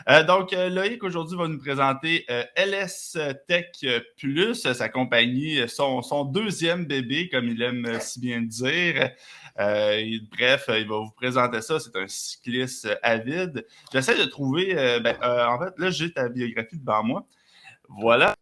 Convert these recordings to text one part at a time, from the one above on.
Loïc, aujourd'hui, va nous présenter LS Tech Plus, sa compagnie, son deuxième bébé, comme il aime si bien dire. Bref, il va vous présenter ça. C'est un cycliste avide. J'essaie de trouver, en fait, là, j'ai ta biographie devant moi. Voilà.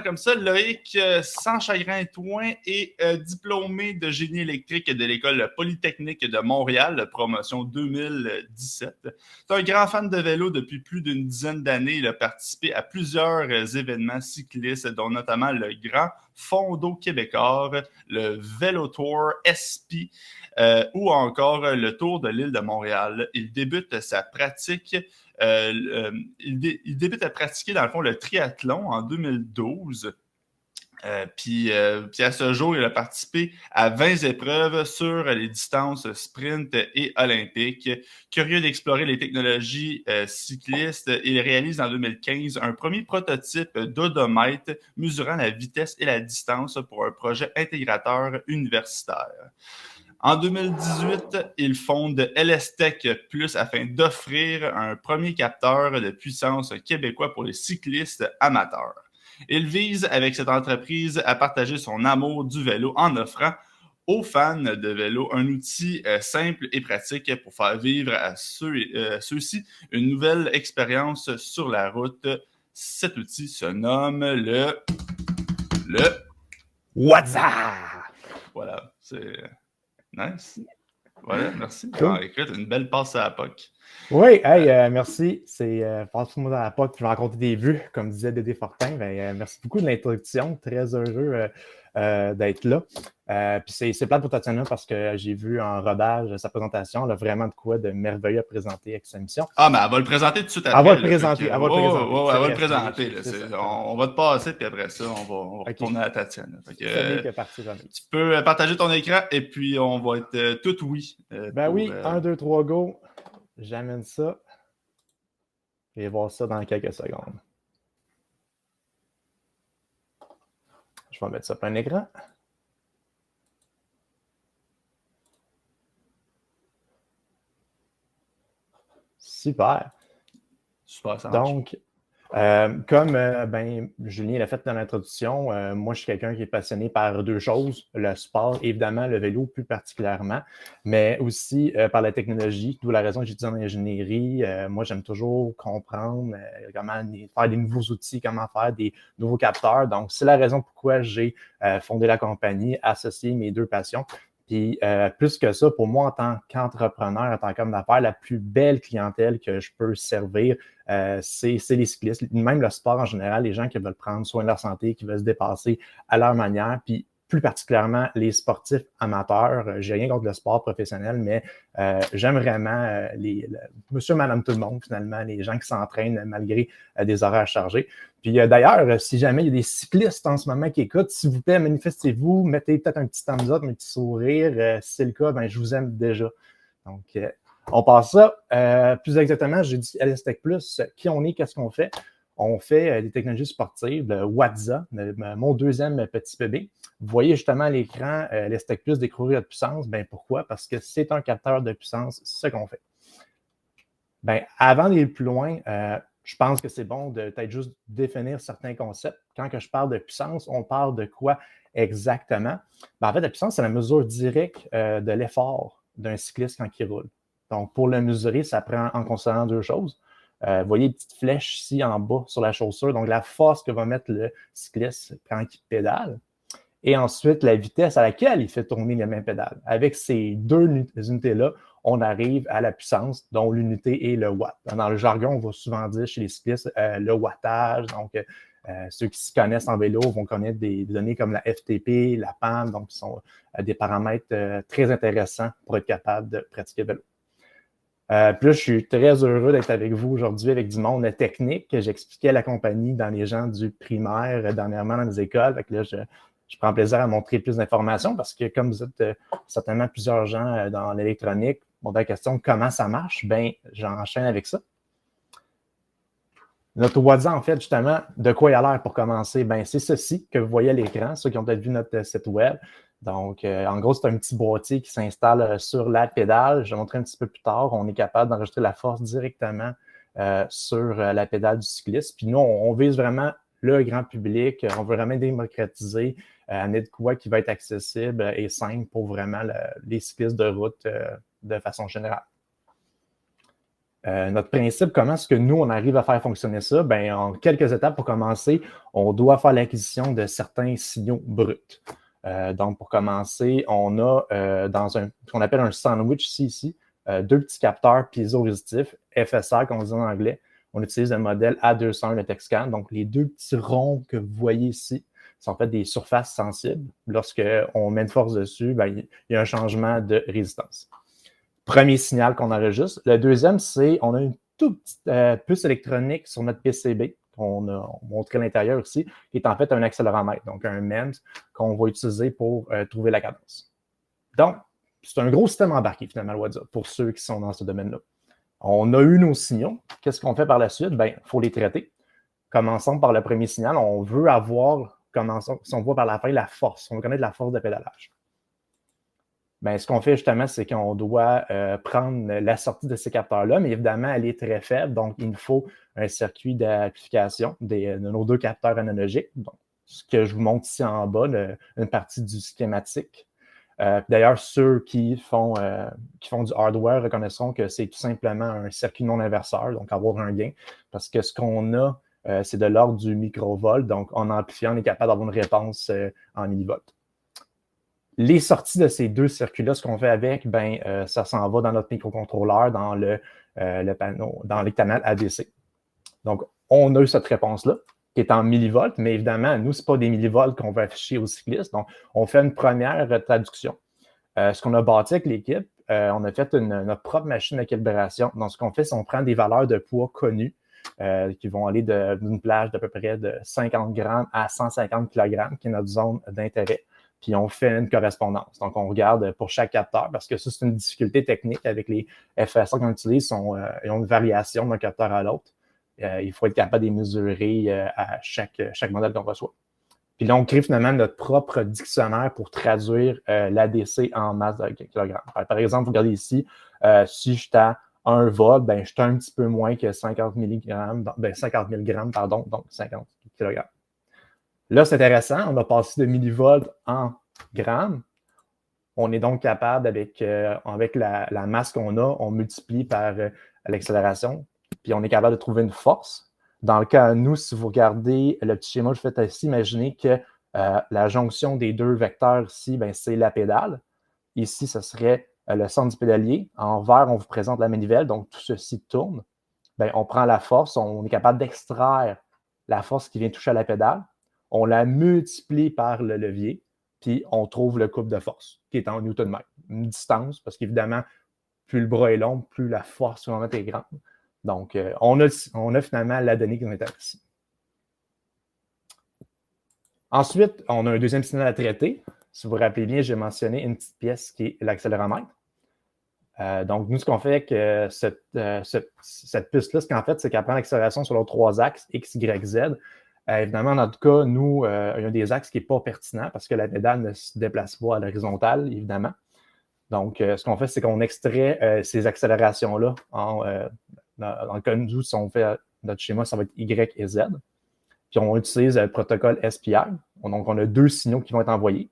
Comme ça, Loïc, sans chagrin toin, est diplômé de génie électrique de l'École polytechnique de Montréal, promotion 2017. C'est un grand fan de vélo depuis plus d'une dizaine d'années. Il a participé à plusieurs événements cyclistes, dont notamment le Grand Fondo québécois, le Vélo Tour SP ou encore le Tour de l'île de Montréal. Il débute sa pratique il débute à pratiquer, dans le fond, le triathlon en 2012. Puis à ce jour, il a participé à 20 épreuves sur les distances sprint et olympiques. Curieux d'explorer les technologies cyclistes, il réalise en 2015 un premier prototype d'odomètre mesurant la vitesse et la distance pour un projet intégrateur universitaire. En 2018, il fonde LS Tech Plus afin d'offrir un premier capteur de puissance québécois pour les cyclistes amateurs. Il vise avec cette entreprise à partager son amour du vélo en offrant aux fans de vélo un outil simple et pratique pour faire vivre à ceux-ci une nouvelle expérience sur la route. Cet outil se nomme le WhatsApp. Voilà, c'est nice. Voilà, merci. Cool. Alors, écoute, une belle passe à la POC. Oui, merci. C'est passe-moi dans la POC, je vais rencontrer des vues, comme disait Dédé Fortin. Merci beaucoup de l'introduction. Très heureux d'être là. Puis c'est plate pour Tatiana parce que j'ai vu en rodage sa présentation. Elle a vraiment de quoi de merveilleux à présenter avec sa mission. Ah, mais elle va le présenter tout de suite après. Elle va le présenter. Elle va le présenter. On va te passer, puis après ça, on va retourner à Tatiana. Tu peux partager ton écran et puis on va être tout oui. Oui, 1, 2, 3, go. J'amène ça. Je vais voir ça dans quelques secondes. Je vais mettre ça plein écran. Super. Super, ça marche. Donc, comme Julien l'a fait dans l'introduction, moi, je suis quelqu'un qui est passionné par deux choses, le sport, évidemment, le vélo plus particulièrement, mais aussi par la technologie, d'où la raison que j'étudie en ingénierie. Moi, j'aime toujours comprendre comment faire des nouveaux outils, comment faire des nouveaux capteurs. Donc, c'est la raison pourquoi j'ai fondé la compagnie, associé mes deux passions. Puis, plus que ça, pour moi, en tant qu'entrepreneur, en tant qu'homme d'affaires, la plus belle clientèle que je peux servir, c'est les cyclistes, même le sport en général, les gens qui veulent prendre soin de leur santé, qui veulent se dépasser à leur manière, puis plus particulièrement les amateurs. J'ai rien contre le sport professionnel, mais j'aime vraiment monsieur, madame, tout le monde, finalement, les gens qui s'entraînent malgré des horaires chargés. Puis d'ailleurs, si jamais il y a des cyclistes en ce moment qui écoutent, s'il vous plaît, manifestez-vous, mettez peut-être un petit thumbs up, un petit sourire. Si c'est le cas, je vous aime déjà. Donc, on passe ça. Plus exactement, j'ai dit LS Tech Plus, qui on est, qu'est-ce qu'on fait? On fait des technologies sportives, le WhatsApp, mon deuxième petit bébé. Vous voyez justement à l'écran LS Tech Plus découvrir de puissance. Pourquoi? Parce que c'est un capteur de puissance, c'est ce qu'on fait. Avant d'aller plus loin, je pense que c'est bon de peut-être juste définir certains concepts. Quand que je parle de puissance, on parle de quoi exactement? En fait, la puissance, c'est la mesure directe de l'effort d'un cycliste quand il roule. Donc, pour le mesurer, ça prend en considérant deux choses. Vous voyez les petites flèches ici en bas sur la chaussure, donc la force que va mettre le cycliste quand il pédale. Et ensuite, la vitesse à laquelle il fait tourner les mêmes pédales. Avec ces deux unités-là, on arrive à la puissance, dont l'unité est le watt. Dans le jargon, on va souvent dire chez les cyclistes le wattage. Donc, ceux qui s'y connaissent en vélo vont connaître des données comme la FTP, la PAM, donc qui sont des paramètres très intéressants pour être capable de pratiquer le vélo. Puis là, je suis très heureux d'être avec vous aujourd'hui avec du monde technique. J'expliquais la compagnie dans les gens du primaire dernièrement dans les écoles. Fait que là, je prends plaisir à montrer plus d'informations parce que comme vous êtes certainement plusieurs gens dans l'électronique, la question comment ça marche, j'enchaîne avec ça. Notre WhatsApp, en fait, justement, de quoi il a l'air pour commencer? C'est ceci que vous voyez à l'écran, ceux qui ont peut-être vu notre site web. Donc, en gros, c'est un petit boîtier qui s'installe sur la pédale. Je vais montrer un petit peu plus tard. On est capable d'enregistrer la force directement sur la pédale du cycliste. Puis nous, on vise vraiment le grand public. On veut vraiment démocratiser, amener de quoi qui va être accessible et simple pour vraiment les cyclistes de route de façon générale. Notre principe, comment est-ce que nous, on arrive à faire fonctionner ça? Bien, en quelques étapes, pour commencer, on doit faire l'acquisition de certains signaux bruts. Donc, pour commencer, on a dans ce qu'on appelle un sandwich ici, deux petits capteurs piézorésistifs, FSR, comme on dit en anglais. On utilise le modèle A201 de Texcan. Donc, les deux petits ronds que vous voyez ici sont en fait des surfaces sensibles. Lorsqu'on met une force dessus, bien, il y a un changement de résistance. Premier signal qu'on enregistre. Le deuxième, c'est on a une toute petite puce électronique sur notre PCB qu'on a montré à l'intérieur ici, qui est en fait un accéléromètre, donc un MEMS qu'on va utiliser pour trouver la cadence. Donc, c'est un gros système embarqué, finalement, le WhatsApp, pour ceux qui sont dans ce domaine-là. On a eu nos signaux. Qu'est-ce qu'on fait par la suite? Bien, il faut les traiter. Commençons par le premier signal. On veut avoir, si on voit par la fin, la force. On veut connaître la force de pédalage. Bien, ce qu'on fait justement, c'est qu'on doit prendre la sortie de ces capteurs-là, mais évidemment, elle est très faible, donc il nous faut un circuit d'amplification de nos deux capteurs analogiques. Donc, ce que je vous montre ici en bas, une partie du schématique. D'ailleurs, ceux qui font du hardware reconnaîtront que c'est tout simplement un circuit non inverseur, donc avoir un gain, parce que ce qu'on a, c'est de l'ordre du microvolt, donc en amplifiant, on est capable d'avoir une réponse en millivolts. Les sorties de ces deux circuits-là, ce qu'on fait avec, ben, ça s'en va dans notre microcontrôleur, dans le panneau, dans les canaux ADC. Donc, on a eu cette réponse-là, qui est en millivolts, mais évidemment, nous, ce n'est pas des millivolts qu'on va afficher aux cyclistes. Donc, on fait une première traduction. Ce qu'on a bâti avec l'équipe, on a fait notre propre machine de calibration. Donc, ce qu'on fait, c'est qu'on prend des valeurs de poids connues qui vont aller d'une plage d'à peu près de 50 grammes à 150 kg, qui est notre zone d'intérêt. Puis on fait une correspondance. Donc, on regarde pour chaque capteur, parce que ça, c'est une difficulté technique avec les FSA qu'on utilise, ils ont une variation d'un capteur à l'autre. Il faut être capable de les mesurer à chaque modèle qu'on reçoit. Puis là, on crée finalement notre propre dictionnaire pour traduire l'ADC en masse de kilogrammes. Par exemple, vous regardez ici, si je suis à 1 volt, ben, je suis un petit peu moins que 50 mg, pardon, donc 50 kg. Là, c'est intéressant, on a passé de millivolts en grammes. On est donc capable, avec la masse qu'on a, on multiplie par l'accélération, puis on est capable de trouver une force. Dans le cas, nous, si vous regardez le petit schéma que je fais ici, imaginez que la jonction des deux vecteurs ici, ben, c'est la pédale. Ici, ce serait le centre du pédalier. En vert, on vous présente la manivelle, donc tout ceci tourne. Ben, on prend la force, on est capable d'extraire la force qui vient toucher à la pédale. On la multiplie par le levier, puis on trouve le couple de force, qui est en Newton-mètre. Une distance, parce qu'évidemment, plus le bras est long, plus la force sur le moment est grande. Donc, on a finalement la donnée qui nous intéresse ici. Ensuite, on a un deuxième signal à traiter. Si vous vous rappelez bien, j'ai mentionné une petite pièce qui est l'accéléromètre. Donc, nous, ce qu'on fait avec cette puce-là, ce qu'en fait, c'est qu'elle prend l'accélération sur les trois axes, X, Y, Z. Évidemment, dans notre cas, nous, il y a des axes qui ne sont pas pertinents parce que la pédale ne se déplace pas à l'horizontale, évidemment. Donc, ce qu'on fait, c'est qu'on extrait ces accélérations-là. Dans le cas de nous, si on fait notre schéma, ça va être Y et Z. Puis, on utilise le protocole SPI. Donc, on a deux signaux qui vont être envoyés.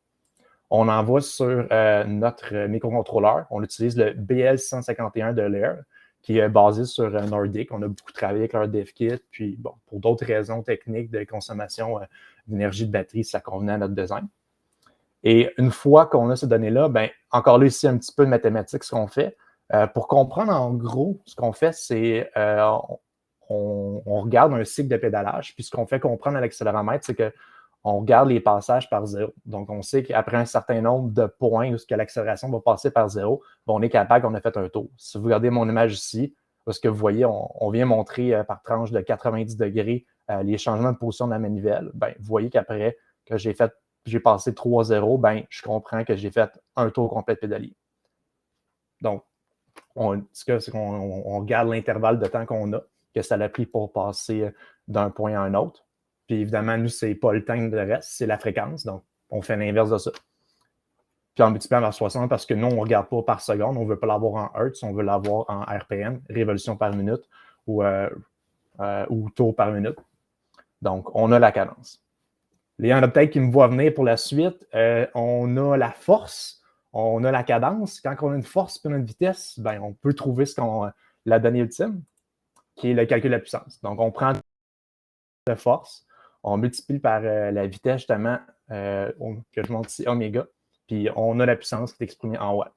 On envoie sur notre microcontrôleur. On utilise le BL651 de Lear, qui est basé sur Nordic. On a beaucoup travaillé avec leur DevKit. Puis, bon, pour d'autres raisons techniques de consommation d'énergie de batterie, ça convenait à notre design. Et une fois qu'on a ces données-là, bien, encore là, ici, un petit peu de mathématiques, ce qu'on fait. Pour comprendre, en gros, ce qu'on fait, c'est on regarde un cycle de pédalage. Puis, ce qu'on fait comprendre à l'accéléromètre, c'est qu'on regarde les passages par zéro. Donc, on sait qu'après un certain nombre de points où l'accélération va passer par zéro, on est capable, on a fait un tour. Si vous regardez mon image ici, ce que vous voyez, on vient montrer par tranche de 90 degrés les changements de position de la manivelle. Bien, vous voyez qu'après que j'ai passé 3 zéros, bien, je comprends que j'ai fait un tour complet de pédalier. Donc, c'est qu'on regarde l'intervalle de temps qu'on a, que ça l'a pris pour passer d'un point à un autre. Puis évidemment, nous, ce n'est pas le temps de reste, c'est la fréquence. Donc, on fait l'inverse de ça. Puis on multiplie par 60 parce que nous, on ne regarde pas par seconde. On ne veut pas l'avoir en Hertz, on veut l'avoir en RPM, révolution par minute, ou tours par minute. Donc, on a la cadence. Il y en a peut-être qui me voient venir pour la suite. On a la force, on a la cadence. Quand on a une force et une vitesse, ben, on peut trouver la donnée ultime, qui est le calcul de la puissance. Donc, on prend de force, on multiplie par la vitesse, justement, que je montre ici, oméga, puis on a la puissance qui est exprimée en watts.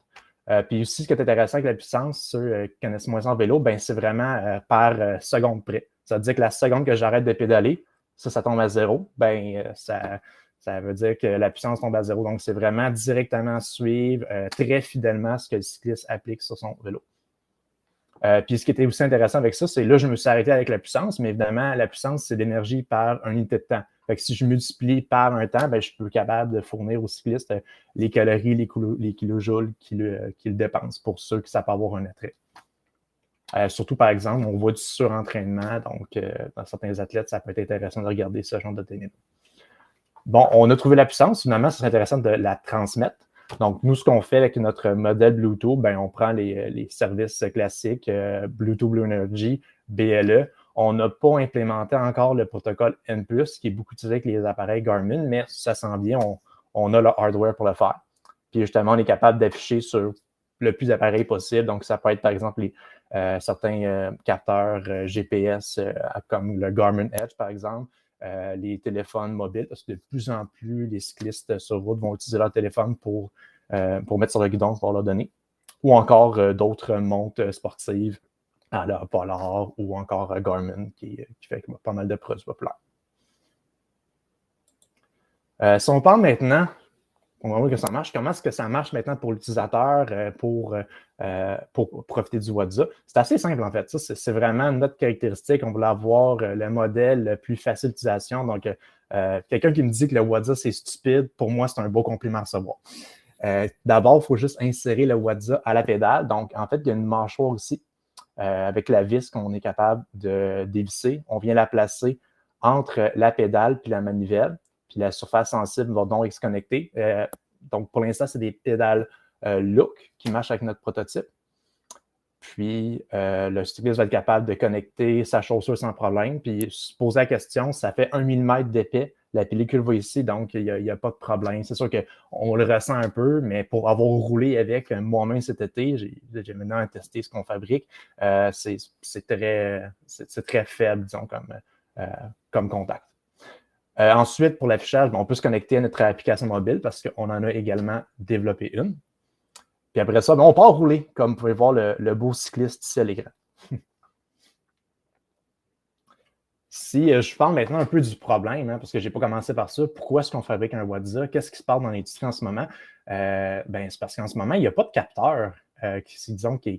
Puis aussi, ce qui est intéressant avec la puissance, ceux qui connaissent moins en vélo, ben, c'est vraiment par seconde près. Ça veut dire que la seconde que j'arrête de pédaler, ça tombe à zéro, ben, ça veut dire que la puissance tombe à zéro. Donc, c'est vraiment directement suivre très fidèlement ce que le cycliste applique sur son vélo. Puis ce qui était aussi intéressant avec ça, c'est là, je me suis arrêté avec la puissance, mais évidemment, la puissance, c'est l'énergie par une unité de temps. Fait que si je multiplie par un temps, ben, je peux être capable de fournir au cycliste les calories, les kilojoules qu'il dépense pour ceux qui savent avoir un attrait. Surtout, par exemple, on voit du surentraînement, donc dans certains athlètes, ça peut être intéressant de regarder ce genre de données. Bon, on a trouvé la puissance, finalement, c'est intéressant de la transmettre. Donc, nous, ce qu'on fait avec notre modèle Bluetooth, ben, on prend les services classiques, Bluetooth Blue Energy, BLE. On n'a pas implémenté encore le protocole N+, qui est beaucoup utilisé avec les appareils Garmin, mais ça s'en vient, on a le hardware pour le faire. Puis justement, on est capable d'afficher sur le plus d'appareils possible. Donc, ça peut être, par exemple, certains capteurs GPS, comme le Garmin Edge, par exemple. Les téléphones mobiles, parce que de plus en plus, les cyclistes sur route vont utiliser leur téléphone pour mettre sur le guidon pour leur donner. Ou encore d'autres montres sportives à la Polar ou encore Garmin qui fait pas mal de produits populaires. Si on parle maintenant, on va voir que ça marche. Comment est-ce que ça marche maintenant pour l'utilisateur pour profiter du WADZA? C'est assez simple, en fait. Ça, c'est vraiment notre caractéristique. On voulait avoir le modèle le plus facile d'utilisation. Donc, quelqu'un qui me dit que le WADZA, c'est stupide, pour moi, c'est un beau compliment à recevoir. D'abord, il faut juste insérer le WADZA à la pédale. Donc, en fait, il y a une mâchoire ici avec la vis qu'on est capable de dévisser. On vient la placer entre la pédale puis la manivelle. Puis la surface sensible va donc se connecter. Donc, pour l'instant, c'est des pédales Look qui marchent avec notre prototype. Puis, le cycliste va être capable de connecter sa chaussure sans problème. Puis, se poser la question, ça fait 1 mm d'épais. La pellicule va ici, donc il n'y a pas de problème. C'est sûr qu'on le ressent un peu, mais pour avoir roulé avec moi-même cet été, j'ai maintenant testé ce qu'on fabrique. C'est très faible, disons, comme contact. Ensuite, pour l'affichage, on peut se connecter à notre application mobile parce qu'on en a également développé une. Puis après ça, on part rouler, comme vous pouvez voir le beau cycliste ici à l'écran. Si je parle maintenant un peu du problème, parce que je n'ai pas commencé par ça, pourquoi est-ce qu'on fabrique un WADZA? Qu'est-ce qui se passe dans l'industrie en ce moment? C'est parce qu'en ce moment, il n'y a pas de capteur qui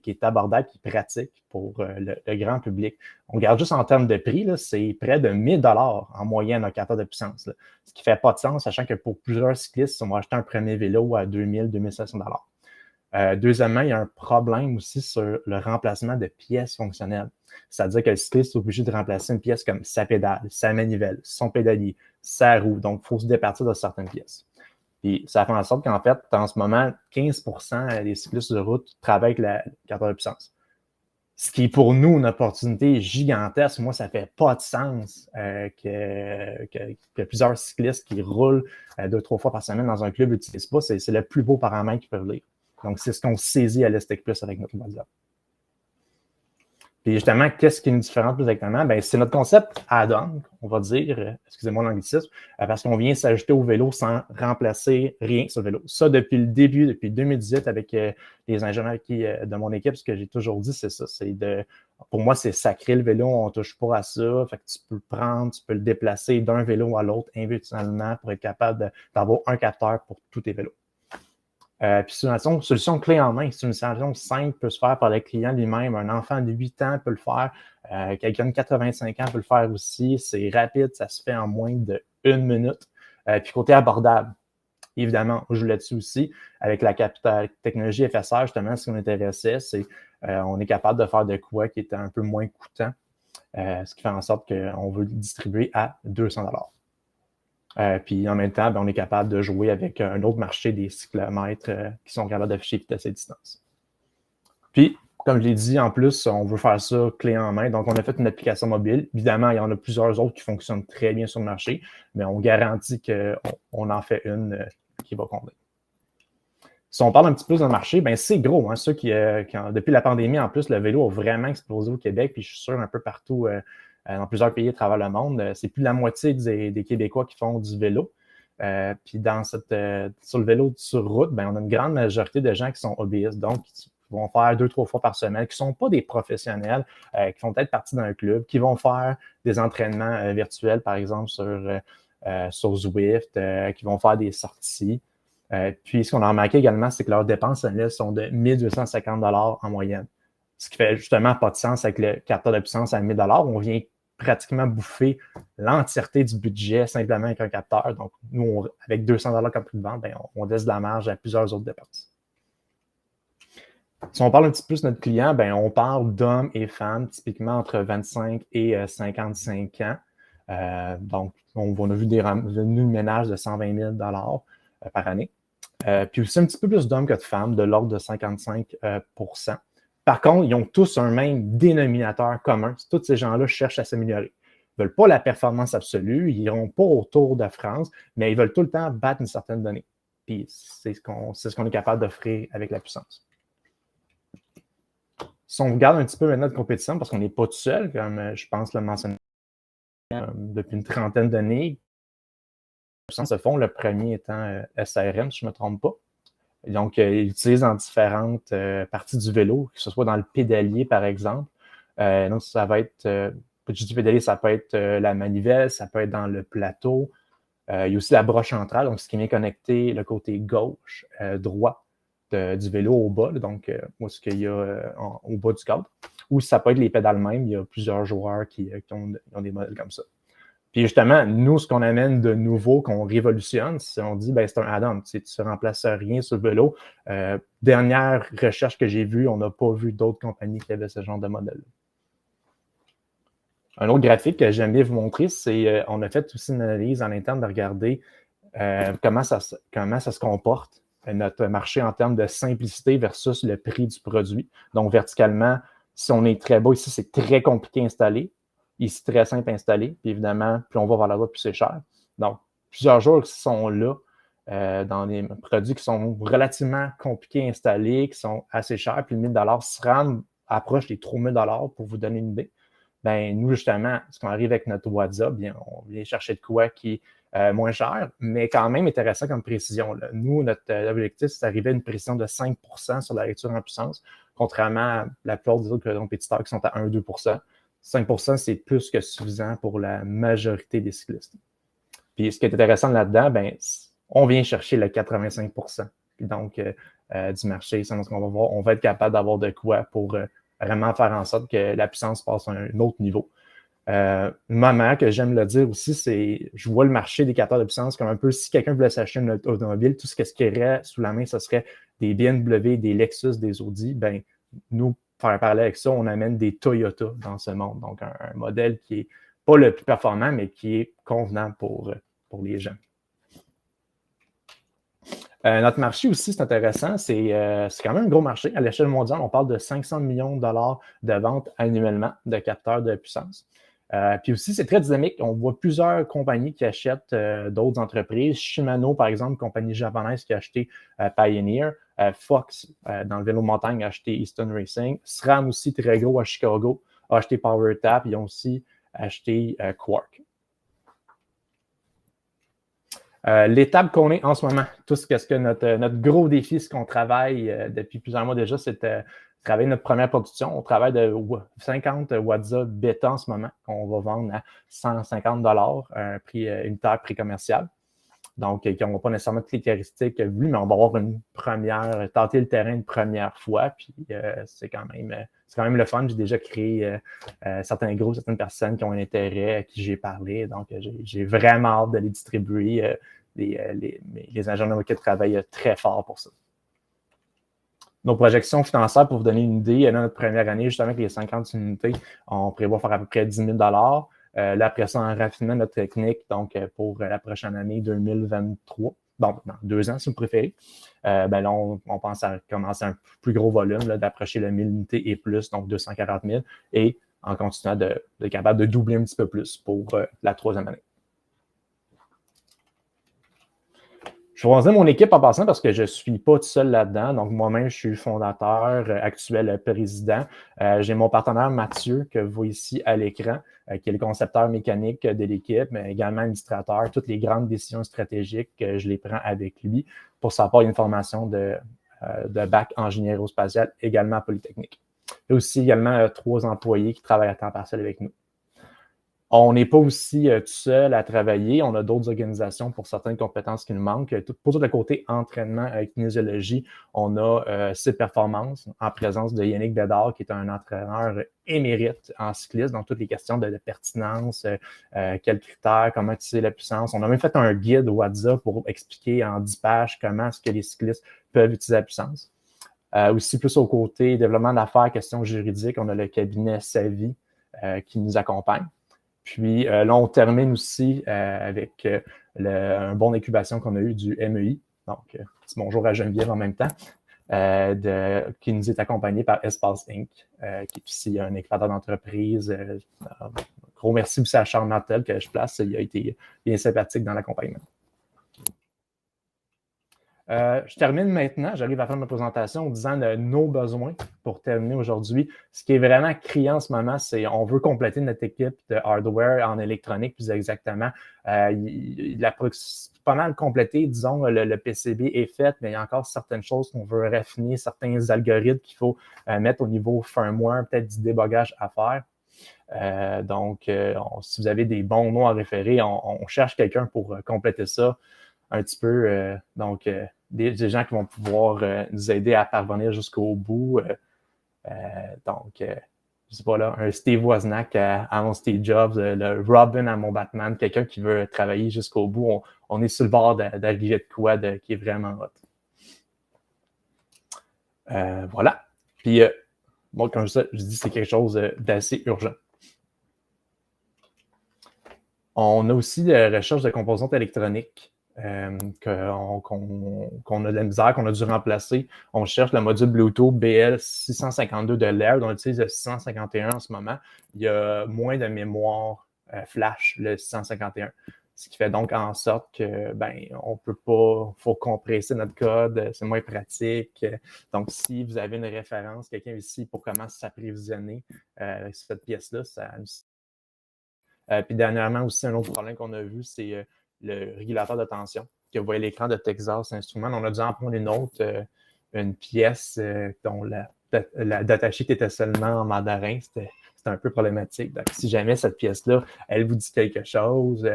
est abordable, qui est pratique pour le grand public. On regarde juste en termes de prix, c'est près de 1 000 $ en moyenne un capteur de puissance. Là. Ce qui ne fait pas de sens, sachant que pour plusieurs cyclistes, on va acheter un premier vélo à 2 000 $, 2 500 $. Deuxièmement, il y a un problème aussi sur le remplacement de pièces fonctionnelles. C'est-à-dire que le cycliste est obligé de remplacer une pièce comme sa pédale, sa manivelle, son pédalier, sa roue. Donc, il faut se départir de certaines pièces. Puis, ça fait en sorte qu'en fait, en ce moment, 15% des cyclistes de route travaillent avec la capteur de puissance. Ce qui est pour nous une opportunité gigantesque. Moi, ça ne fait pas de sens que plusieurs cyclistes qui roulent 2-3 fois par semaine dans un club n'utilisent pas. C'est le plus beau paramètre qu'ils peuvent lire. Donc, c'est ce qu'on saisit à l'Estec Plus avec notre WADZA. Puis justement, qu'est-ce qui nous différencie plus exactement? C'est notre concept add-on, on va dire, excusez-moi l'anglicisme, parce qu'on vient s'ajouter au vélo sans remplacer rien sur le vélo. Ça, depuis le début, depuis 2018, avec les ingénieurs de mon équipe, ce que j'ai toujours dit, c'est ça. Pour moi, c'est sacré le vélo, on ne touche pas à ça. Fait que tu peux le prendre, tu peux le déplacer d'un vélo à l'autre individuellement pour être capable d'avoir un capteur pour tous tes vélos. Puis c'est une solution clé en main. C'est une solution simple, peut se faire par le client lui-même. Un enfant de 8 ans peut le faire. Quelqu'un de 85 ans peut le faire aussi. C'est rapide, ça se fait en moins de 1 minute. Puis côté abordable, évidemment, on joue là-dessus aussi. Avec la technologie FSR, justement, ce qui nous intéressait, c'est on est capable de faire de quoi qui est un peu moins coûtant, ce qui fait en sorte qu'on veut le distribuer à 200 $. Puis en même temps, on est capable de jouer avec un autre marché des cyclomètres qui sont capables d'afficher vitesse et distance. Puis, Comme je l'ai dit, en plus, on veut faire ça clé en main. Donc, on a fait une application mobile. Évidemment, il y en a plusieurs autres qui fonctionnent très bien sur le marché, mais on garantit qu'on en fait une qui va convenir. Si on parle un petit peu dans le marché, ben c'est gros. Hein, ceux depuis la pandémie, en plus, le vélo a vraiment explosé au Québec, puis je suis sûr un peu partout dans plusieurs pays à travers le monde. C'est plus de la moitié des Québécois qui font du vélo. Puis sur le vélo sur route, ben, on a une grande majorité de gens qui sont hobbyistes, donc qui vont faire 2-3 fois par semaine, qui ne sont pas des professionnels, qui font peut-être partie d'un club, qui vont faire des entraînements virtuels, par exemple, sur Zwift, qui vont faire des sorties. Puis, ce qu'on a remarqué également, c'est que leurs dépenses annuelles sont de 1 250 $ en moyenne. Ce qui fait justement pas de sens avec le capteur de puissance à 1 000 $. On vient pratiquement bouffer l'entièreté du budget simplement avec un capteur. Donc, nous, avec 200 $ comme prix de vente, ben, on laisse de la marge à plusieurs autres dépenses. Si on parle un petit peu de notre client, ben, on parle d'hommes et femmes, typiquement entre 25 et 55 ans. Donc, on a vu des revenus de ménage de 120 000 $ par année. Puis aussi un petit peu plus d'hommes que de femmes, de l'ordre de 55 %. Par contre, ils ont tous un même dénominateur commun. Tous ces gens-là cherchent à s'améliorer. Ils ne veulent pas la performance absolue, ils n'iront pas au Tour de France, mais ils veulent tout le temps battre une certaine donnée. Puis c'est ce qu'on est capable d'offrir avec la puissance. Si on regarde un petit peu maintenant de compétition, parce qu'on n'est pas tout seul, comme je pense le mentionner depuis une trentaine d'années, se font, le premier étant SRM, si je ne me trompe pas. Donc, ils utilisent dans différentes parties du vélo, que ce soit dans le pédalier, par exemple. Donc, ça va être, quand je dis pédalier, ça peut être la manivelle, ça peut être dans le plateau. Il y a aussi la broche centrale, donc ce qui vient connecter le côté gauche, droit du vélo au bas, donc où ce qu'il y a au bas du cadre. Ou ça peut être les pédales mêmes, il y a plusieurs joueurs qui ont des modèles comme ça. Puis justement, nous, ce qu'on amène de nouveau, qu'on révolutionne, c'est on dit, ben, c'est un add-on. Tu ne remplaces rien sur le vélo. Dernière recherche que j'ai vue, on n'a pas vu d'autres compagnies qui avaient ce genre de modèle. Un autre graphique que j'aime bien vous montrer, c'est on a fait aussi une analyse en interne de regarder comment ça se comporte, notre marché en termes de simplicité versus le prix du produit. Donc, verticalement, si on est très bas ici, c'est très compliqué à installer. Ici, très simple à installer. Puis évidemment, plus on va vers là-bas, plus c'est cher. Donc, plusieurs jours qui sont là dans des produits qui sont relativement compliqués à installer, qui sont assez chers. Puis le 1 000 $ SRAM approche les 3 000 $ pour vous donner une idée. Ben, nous, justement, ce qu'on arrive avec notre WhatsApp, bien, on vient chercher de quoi qui est moins cher, mais quand même intéressant comme précision. Là. Nous, notre objectif, c'est d'arriver à une précision de 5 % sur la lecture en puissance, contrairement à la plupart des autres compétiteurs qui sont à 1-2 %. 5 %, c'est plus que suffisant pour la majorité des cyclistes. Puis, ce qui est intéressant là-dedans, ben, on vient chercher le 85 % donc, du marché. C'est ce qu'on va voir. On va être capable d'avoir de quoi pour vraiment faire en sorte que la puissance passe à un autre niveau. Maman, que j'aime le dire aussi, c'est je vois le marché des capteurs de puissance comme un peu si quelqu'un voulait s'acheter une automobile, tout ce qu'il y aurait sous la main, ce serait des BMW, des Lexus, des Audi. Ben, nous, faire un parallèle avec ça, on amène des Toyota dans ce monde. Donc, un modèle qui n'est pas le plus performant, mais qui est convenant pour les gens. Notre marché aussi, c'est intéressant. C'est quand même un gros marché. À l'échelle mondiale, on parle de 500 millions de dollars de ventes annuellement de capteurs de puissance. Puis aussi, c'est très dynamique. On voit plusieurs compagnies qui achètent d'autres entreprises. Shimano, par exemple, compagnie japonaise qui a acheté Pioneer. Fox, dans le vélo montagne, a acheté Easton Racing. SRAM aussi, très gros à Chicago, a acheté PowerTap. Ils ont aussi acheté Quark. L'étape qu'on est en ce moment, tout ce que notre gros défi, ce qu'on travaille depuis plusieurs mois déjà, c'est de travailler notre première production. On travaille de 50 Wadza bêta en ce moment, qu'on va vendre à 150 $, un prix unitaire, prix commercial. Donc, qui n'ont pas nécessairement toutes les caractéristiques vues, mais on va avoir tenter le terrain une première fois. Puis c'est quand même le fun. J'ai déjà créé certaines personnes qui ont un intérêt, à qui j'ai parlé. Donc, j'ai vraiment hâte de les distribuer. Les ingénieurs qui travaillent très fort pour ça. Nos projections financières, pour vous donner une idée, dans notre première année, justement, avec les 50 unités, on prévoit faire à peu près 10 000 $. Là, après ça, en raffinement notre technique, donc pour la prochaine année 2023, dans 2 ans, si vous préférez. Ben là, on pense à commencer un plus gros volume, d'approcher le 1000 unités et plus, donc 240 000, et en continuant d'être capable de doubler un petit peu plus pour la 3e année. Je vais présenter mon équipe en passant parce que je ne suis pas tout seul là-dedans. Donc, moi-même, je suis fondateur, actuel président. J'ai mon partenaire Mathieu, que vous voyez ici à l'écran, qui est le concepteur mécanique de l'équipe, mais également administrateur. Toutes les grandes décisions stratégiques, je les prends avec lui pour sa part une formation de bac en génie aérospatial, également à Polytechnique. Et aussi également 3 employés qui travaillent à temps partiel avec nous. On n'est pas aussi tout seul à travailler. On a d'autres organisations pour certaines compétences qui nous manquent. Pour tout le côté entraînement, kinésiologie, on a CIP Performance en présence de Yannick Bédard, qui est un entraîneur émérite en cyclisme, dans toutes les questions de pertinence, quels critères, comment utiliser la puissance. On a même fait un guide WhatsApp pour expliquer en 10 pages comment est-ce que les cyclistes peuvent utiliser la puissance. Aussi plus au côté développement d'affaires, questions juridiques, on a le cabinet Savi qui nous accompagne. Puis là, on termine aussi avec un bon incubation qu'on a eu du MEI. Donc, petit bonjour à Geneviève en même temps, qui nous est accompagné par Espace Inc., qui est aussi un incubateur d'entreprise. Gros merci aussi à Charles Martel que je place. Il a été bien sympathique dans l'accompagnement. Je termine maintenant. J'arrive à faire ma présentation en disant nos besoins pour terminer aujourd'hui. Ce qui est vraiment criant en ce moment, c'est on veut compléter notre équipe de hardware en électronique, plus exactement. Il a pas mal complété, disons, le PCB est fait, mais il y a encore certaines choses qu'on veut raffiner, certains algorithmes qu'il faut mettre au niveau firmware, peut-être du débogage à faire. Donc, si vous avez des bons noms à référer, on cherche quelqu'un pour compléter ça un petit peu. Donc, des gens qui vont pouvoir nous aider à parvenir jusqu'au bout. Donc, je sais pas là, un Steve Wozniak à mon Steve Jobs, le Robin à mon Batman, quelqu'un qui veut travailler jusqu'au bout. On est sur le bord d'arriver de quoi qui est vraiment hot. Voilà. Puis, bon, comme je dis, c'est quelque chose d'assez urgent. On a aussi la recherche de composantes électroniques. Qu'on a de la misère, qu'on a dû remplacer. On cherche le module Bluetooth BL652 de Laird. On utilise le 651 en ce moment. Il y a moins de mémoire flash, le 651. Ce qui fait donc en sorte que on peut pas, faut compresser notre code, c'est moins pratique. Donc, si vous avez une référence, quelqu'un ici pour comment s'apprévisionner cette pièce-là, ça puis dernièrement aussi, un autre problème qu'on a vu, c'est le régulateur de tension, que vous voyez l'écran de Texas Instruments. On a dû en prendre une pièce dont la datasheet était seulement en mandarin. C'était un peu problématique. Donc, si jamais cette pièce-là, elle vous dit quelque chose,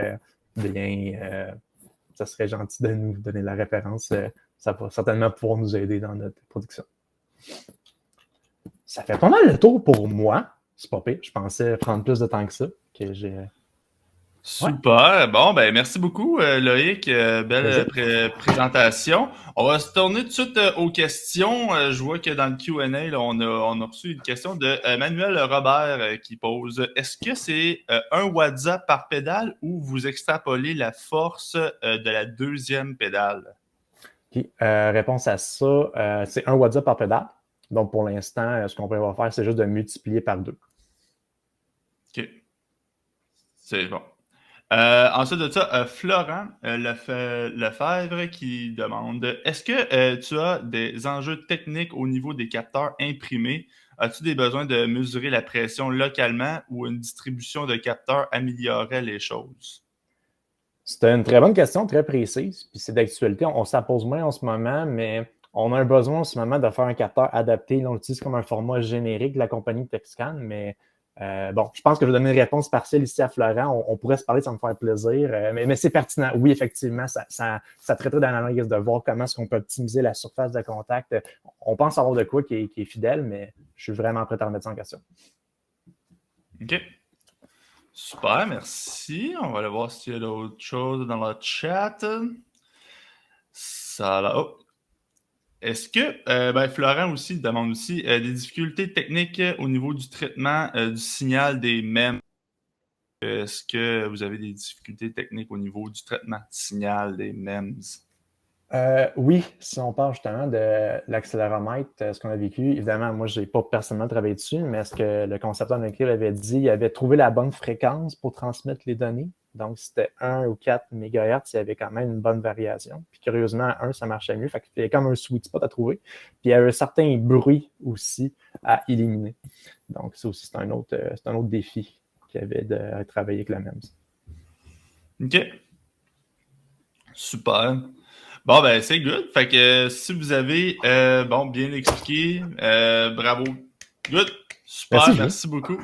ça serait gentil de nous donner la référence. Ça va certainement pouvoir nous aider dans notre production. Ça fait pas mal le tour pour moi. C'est pas pire. Je pensais prendre plus de temps que ça. Super. Bon, merci beaucoup, Loïc. Belle présentation. On va se tourner tout de suite aux questions. Je vois que dans le Q&A, là, on a reçu une question de Manuel Robert qui pose: est-ce que c'est un WhatsApp par pédale ou vous extrapolez la force de la 2e pédale? Okay. Réponse à ça, c'est un WhatsApp par pédale. Donc, pour l'instant, ce qu'on peut faire, c'est juste de multiplier par 2. OK. C'est bon. Ensuite de ça, Florent Lefebvre qui demande: est-ce que tu as des enjeux techniques au niveau des capteurs imprimés? As-tu des besoins de mesurer la pression localement ou une distribution de capteurs améliorerait les choses? C'est une très bonne question, très précise. Puis c'est d'actualité. On s'en pose moins en ce moment, mais on a un besoin en ce moment de faire un capteur adapté. Là, on l'utilise comme un format générique de la compagnie Texcan, mais bon, je pense que je vais donner une réponse partielle ici à Florent. On pourrait se parler, ça me faire plaisir. Mais c'est pertinent. Oui, effectivement, ça traiterait d'analyse de voir comment est-ce qu'on peut optimiser la surface de contact. On pense avoir de quoi qui est fidèle, mais je suis vraiment prêt à remettre ça en question. OK. Super, merci. On va aller voir s'il y a d'autres choses dans le chat. Ça là. Oh. Est-ce que, Florent aussi demande aussi des difficultés techniques au niveau du traitement du signal des MEMS? Est-ce que vous avez des difficultés techniques au niveau du traitement du signal des MEMS? Oui, si on parle justement de l'accéléromètre, ce qu'on a vécu, évidemment, moi, je n'ai pas personnellement travaillé dessus, mais ce que le concepteur de lequel avait dit, il avait trouvé la bonne fréquence pour transmettre les données. Donc, si c'était 1 ou 4 MHz, il y avait quand même une bonne variation. Puis, curieusement, à 1, ça marchait mieux. Fait qu'il y avait comme un sweet spot à trouver. Puis, il y avait un certain bruit aussi à éliminer. Donc, ça aussi, c'est un autre défi qu'il y avait de travailler avec la MEMS. OK. Super. Bon, ben, c'est good. Fait que si vous avez, bien expliqué, bravo. Good. Super. Merci, Julien. Merci beaucoup.